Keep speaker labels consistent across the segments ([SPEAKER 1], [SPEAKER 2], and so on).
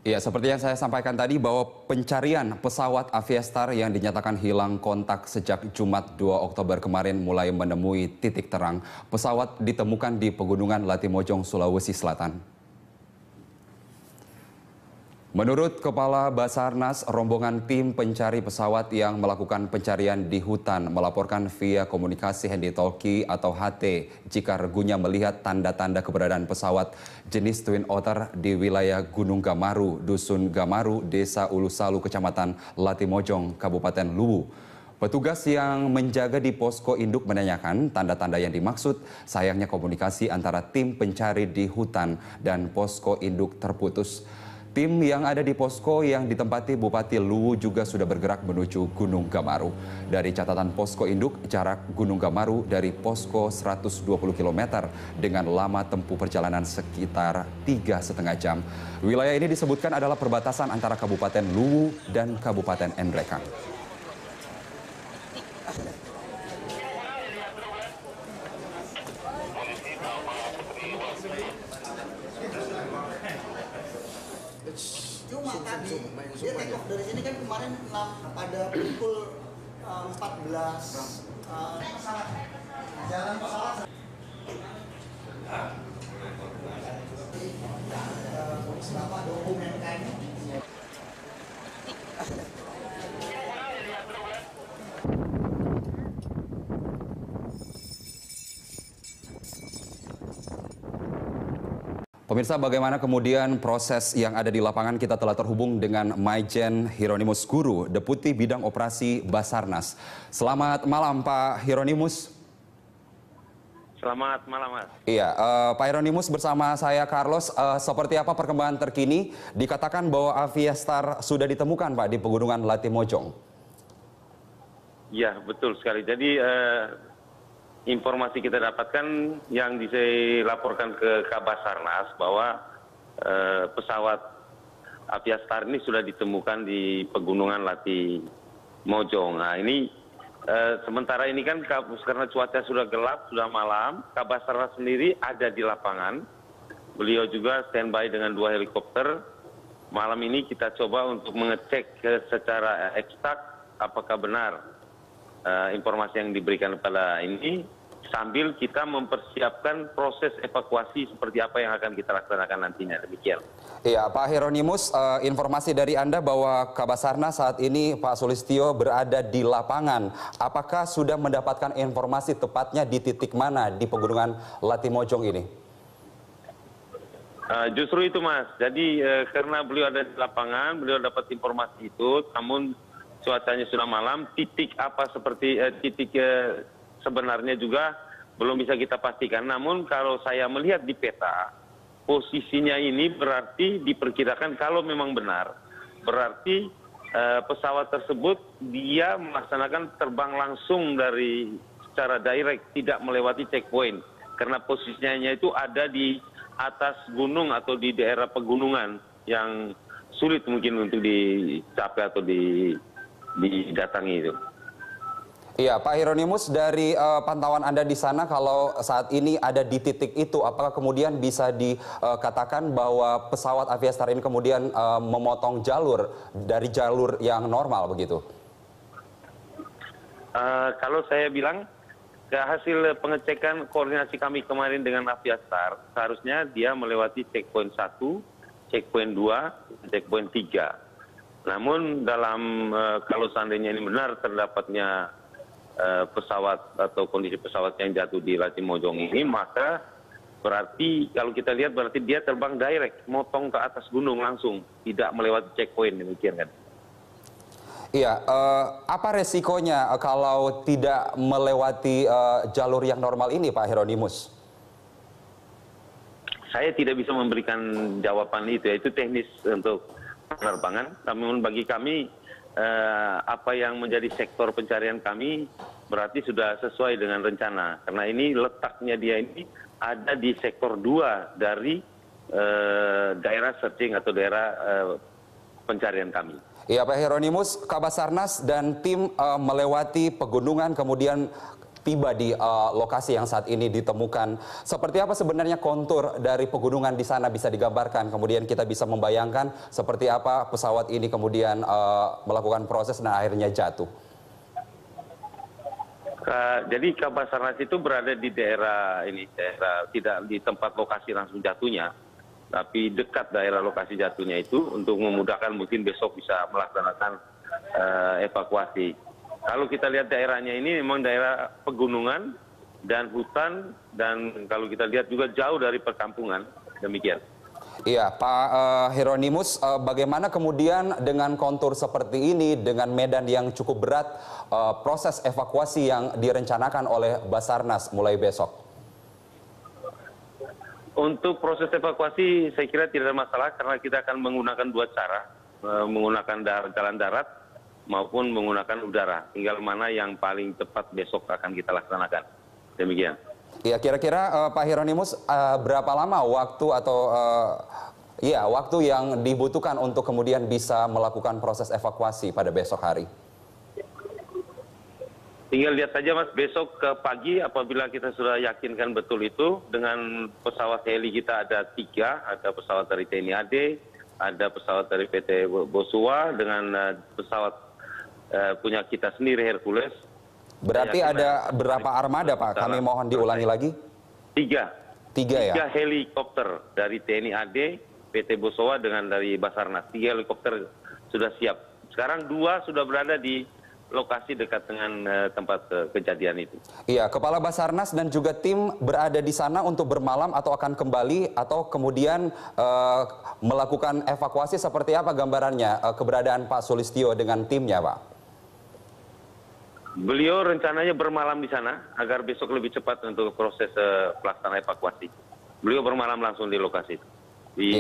[SPEAKER 1] Ya, seperti yang saya sampaikan tadi bahwa pencarian pesawat Aviastar yang dinyatakan hilang kontak sejak Jumat 2 Oktober kemarin mulai menemui titik terang. Pesawat ditemukan di Pegunungan Latimojong, Sulawesi Selatan. Menurut Kepala Basarnas, rombongan tim pencari pesawat yang melakukan pencarian di hutan melaporkan via komunikasi handy-talkie atau HT jika regunya melihat tanda-tanda keberadaan pesawat jenis Twin Otter di wilayah Gunung Gamaru, Dusun Gamaru, Desa Ulusalu, Kecamatan Latimojong, Kabupaten Luwu. Petugas yang menjaga di posko induk menanyakan tanda-tanda yang dimaksud. Sayangnya komunikasi antara tim pencari di hutan dan posko induk terputus. Tim yang ada di posko yang ditempati Bupati Luwu juga sudah bergerak menuju Gunung Gamaru. Dari catatan posko induk, jarak Gunung Gamaru dari posko 120 km dengan lama tempuh perjalanan sekitar 3,5 jam. Wilayah ini disebutkan adalah perbatasan antara Kabupaten Luwu dan Kabupaten Nrekang.
[SPEAKER 2] Cuma tadi dia take off dari sini kan kemarin pada pukul 14 jalan pesawat selama dokumen kayaknya.
[SPEAKER 1] Pemirsa, bagaimana kemudian proses yang ada di lapangan? Kita telah terhubung dengan Maijen Hieronimus Guru, Deputi Bidang Operasi Basarnas. Selamat malam, Pak Hieronimus.
[SPEAKER 3] Selamat malam, Mas.
[SPEAKER 1] Iya, Pak Hieronimus bersama saya Carlos. Seperti apa perkembangan terkini? Dikatakan bahwa Aviastar sudah ditemukan, Pak, di Pegunungan Latimojong.
[SPEAKER 3] Ya, betul sekali. Jadi informasi kita dapatkan yang dilaporkan ke Kabasarnas bahwa pesawat Aviastar ini sudah ditemukan di Pegunungan Latimojong. Nah, ini sementara ini kan karena cuaca sudah gelap, sudah malam, Kabasarnas sendiri ada di lapangan. Beliau juga standby dengan 2 helikopter. Malam ini kita coba untuk mengecek secara eksak apakah benar informasi yang diberikan kepada ini, sambil kita mempersiapkan proses evakuasi seperti apa yang akan kita laksanakan nantinya. Demikian.
[SPEAKER 1] Iya, Pak Hieronimus, informasi dari Anda bahwa Kabasarnas saat ini Pak Sulistyo berada di lapangan. Apakah sudah mendapatkan informasi tepatnya di titik mana di Pegunungan Latimojong ini?
[SPEAKER 3] Justru itu, Mas. Jadi karena beliau ada di lapangan, beliau dapat informasi itu, namun cuacanya sudah malam, titik apa seperti titik sebenarnya juga belum bisa kita pastikan. Namun kalau saya melihat di peta, posisinya ini berarti diperkirakan kalau memang benar, berarti pesawat tersebut dia melaksanakan terbang langsung dari secara direct, tidak melewati checkpoint. Karena posisinya itu ada di atas gunung atau di daerah pegunungan yang sulit mungkin untuk dicapai atau didatangi itu.
[SPEAKER 1] Iya, Pak Hieronimus, dari pantauan Anda di sana, kalau saat ini ada di titik itu, apakah kemudian bisa dikatakan bahwa pesawat Aviastar ini kemudian memotong jalur dari jalur yang normal begitu?
[SPEAKER 3] Kalau saya bilang, ke hasil pengecekan koordinasi kami kemarin dengan Aviastar, seharusnya dia melewati checkpoint 1, checkpoint 2, checkpoint 3. Namun dalam kalau seandainya ini benar terdapatnya pesawat atau kondisi pesawat yang jatuh di Latimojong ini, maka berarti kalau kita lihat berarti dia terbang direct, motong ke atas gunung langsung, tidak melewati checkpoint, demikian kan.
[SPEAKER 1] Iya, apa resikonya kalau tidak melewati jalur yang normal ini, Pak Hieronimus?
[SPEAKER 3] Saya tidak bisa memberikan jawaban itu, ya. Itu teknis untuk penerbangan. Namun bagi kami apa yang menjadi sektor pencarian kami berarti sudah sesuai dengan rencana, karena ini letaknya dia ini ada di sektor 2 dari daerah searching atau daerah pencarian kami.
[SPEAKER 1] Iya, Pak Hieronimus, Kabasarnas dan tim melewati pegunungan kemudian tiba di lokasi yang saat ini ditemukan. Seperti apa sebenarnya kontur dari pegunungan di sana bisa digambarkan? Kemudian kita bisa membayangkan seperti apa pesawat ini kemudian melakukan proses dan akhirnya jatuh.
[SPEAKER 3] Jadi Kabasarnas itu berada di daerah tidak di tempat lokasi langsung jatuhnya, tapi dekat daerah lokasi jatuhnya itu untuk memudahkan mungkin besok bisa melaksanakan evakuasi. Kalau kita lihat daerahnya ini memang daerah pegunungan dan hutan, dan kalau kita lihat juga jauh dari perkampungan, demikian.
[SPEAKER 1] Iya, Pak Hieronymus, bagaimana kemudian dengan kontur seperti ini, dengan medan yang cukup berat, proses evakuasi yang direncanakan oleh Basarnas mulai besok?
[SPEAKER 3] Untuk proses evakuasi saya kira tidak ada masalah karena kita akan menggunakan dua cara, menggunakan jalan darat maupun menggunakan udara. Tinggal mana yang paling cepat besok akan kita laksanakan. Demikian.
[SPEAKER 1] Ya, kira-kira Pak Hieronymus, berapa lama waktu atau waktu yang dibutuhkan untuk kemudian bisa melakukan proses evakuasi pada besok hari?
[SPEAKER 3] Tinggal lihat saja Mas, besok ke pagi apabila kita sudah yakinkan betul itu, dengan pesawat heli kita ada 3, ada pesawat dari TNI AD, ada pesawat dari PT Bosua, dengan pesawat punya kita sendiri Hercules.
[SPEAKER 1] Berarti ada berapa armada Pak? Kami mohon diulangi lagi.
[SPEAKER 3] 3
[SPEAKER 1] ya?
[SPEAKER 3] 3 helikopter dari TNI AD, PT Bosua dengan dari Basarnas. 3 helikopter sudah siap. Sekarang 2 sudah berada di lokasi dekat dengan tempat kejadian itu.
[SPEAKER 1] Iya, Kepala Basarnas dan juga tim berada di sana untuk bermalam atau akan kembali atau kemudian melakukan evakuasi, seperti apa gambarannya keberadaan Pak Sulistyo dengan timnya, Pak?
[SPEAKER 3] Beliau rencananya bermalam di sana agar besok lebih cepat untuk proses pelaksanaan evakuasi. Beliau bermalam langsung di lokasi, di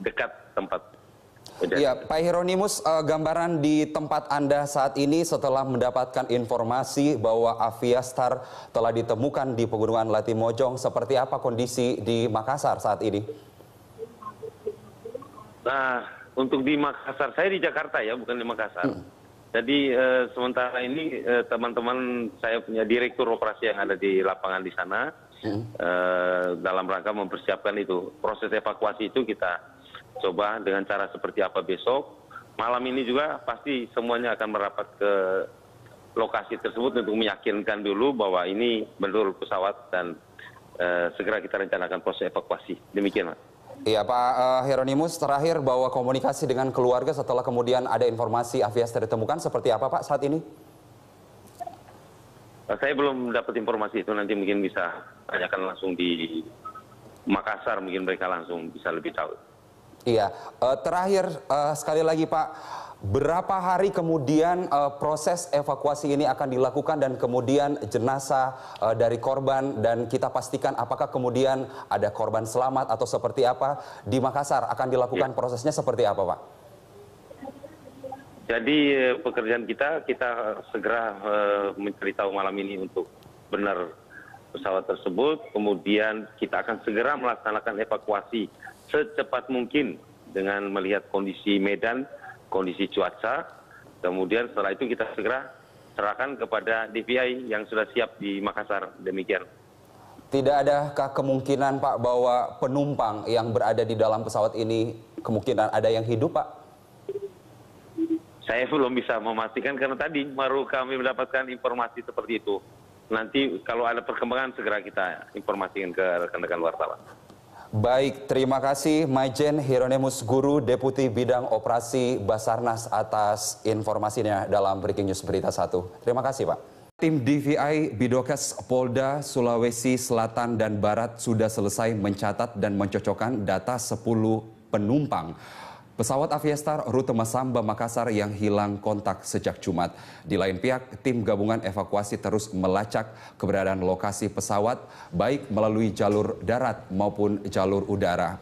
[SPEAKER 3] dekat tempat.
[SPEAKER 1] Ya, Pak Hieronymus, gambaran di tempat Anda saat ini setelah mendapatkan informasi bahwa Aviastar telah ditemukan di Pegunungan Latimojong, seperti apa kondisi di Makassar saat ini?
[SPEAKER 3] Nah, untuk di Makassar, saya di Jakarta ya, bukan di Makassar. Jadi sementara ini teman-teman saya punya direktur operasi yang ada di lapangan di sana, dalam rangka mempersiapkan itu. Proses evakuasi itu kita coba dengan cara seperti apa besok. Malam ini juga pasti semuanya akan merapat ke lokasi tersebut untuk meyakinkan dulu bahwa ini benar pesawat dan segera kita rencanakan proses evakuasi. Demikian, Mas.
[SPEAKER 1] Iya, Pak Hieronymus, terakhir bahwa komunikasi dengan keluarga setelah kemudian ada informasi Aviastar ditemukan seperti apa Pak saat ini?
[SPEAKER 3] Saya belum dapat informasi itu, nanti mungkin bisa tanyakan langsung di Makassar, mungkin mereka langsung bisa lebih tahu.
[SPEAKER 1] Iya, terakhir sekali lagi Pak, berapa hari kemudian proses evakuasi ini akan dilakukan dan kemudian jenazah dari korban, dan kita pastikan apakah kemudian ada korban selamat atau seperti apa di Makassar akan dilakukan prosesnya seperti apa Pak?
[SPEAKER 3] Jadi pekerjaan kita segera mencari tahu malam ini untuk benar pesawat tersebut, kemudian kita akan segera melaksanakan evakuasi secepat mungkin dengan melihat kondisi medan, kondisi cuaca, kemudian setelah itu kita segera serahkan kepada DVI yang sudah siap di Makassar. Demikian.
[SPEAKER 1] Tidak adakah kemungkinan Pak bahwa penumpang yang berada di dalam pesawat ini kemungkinan ada yang hidup Pak?
[SPEAKER 3] Saya belum bisa memastikan karena tadi baru kami mendapatkan informasi seperti itu. Nanti kalau ada perkembangan segera kita informasikan ke rekan-rekan wartawan.
[SPEAKER 1] Baik, terima kasih Majen Hieronymus Guru, Deputi Bidang Operasi Basarnas atas informasinya dalam Breaking News Berita 1. Terima kasih Pak. Tim DVI Bidokes Polda Sulawesi Selatan dan Barat sudah selesai mencatat dan mencocokkan data 10 penumpang pesawat Aviastar rute Masamba Makassar yang hilang kontak sejak Jumat. Di lain pihak, tim gabungan evakuasi terus melacak keberadaan lokasi pesawat baik melalui jalur darat maupun jalur udara.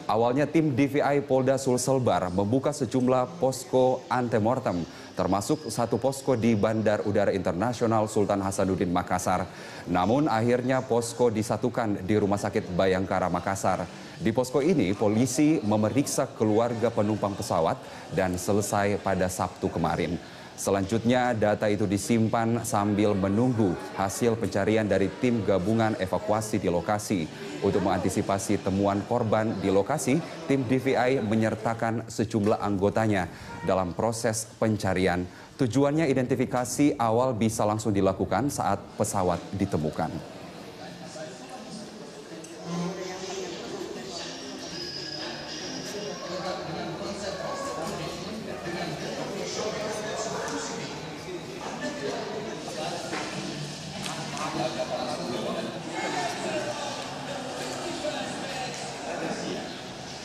[SPEAKER 1] Awalnya tim DVI Polda Sulselbar membuka sejumlah posko antemortem, termasuk satu posko di Bandar Udara Internasional Sultan Hasanuddin Makassar. Namun akhirnya posko disatukan di Rumah Sakit Bayangkara Makassar. Di posko ini polisi memeriksa keluarga penumpang pesawat dan selesai pada Sabtu kemarin. Selanjutnya, data itu disimpan sambil menunggu hasil pencarian dari tim gabungan evakuasi di lokasi. Untuk mengantisipasi temuan korban di lokasi, tim DVI menyertakan sejumlah anggotanya dalam proses pencarian. Tujuannya identifikasi awal bisa langsung dilakukan saat pesawat ditemukan.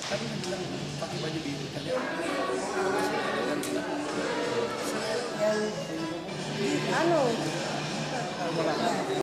[SPEAKER 4] Tadi bilang pakai baju biru kan ya?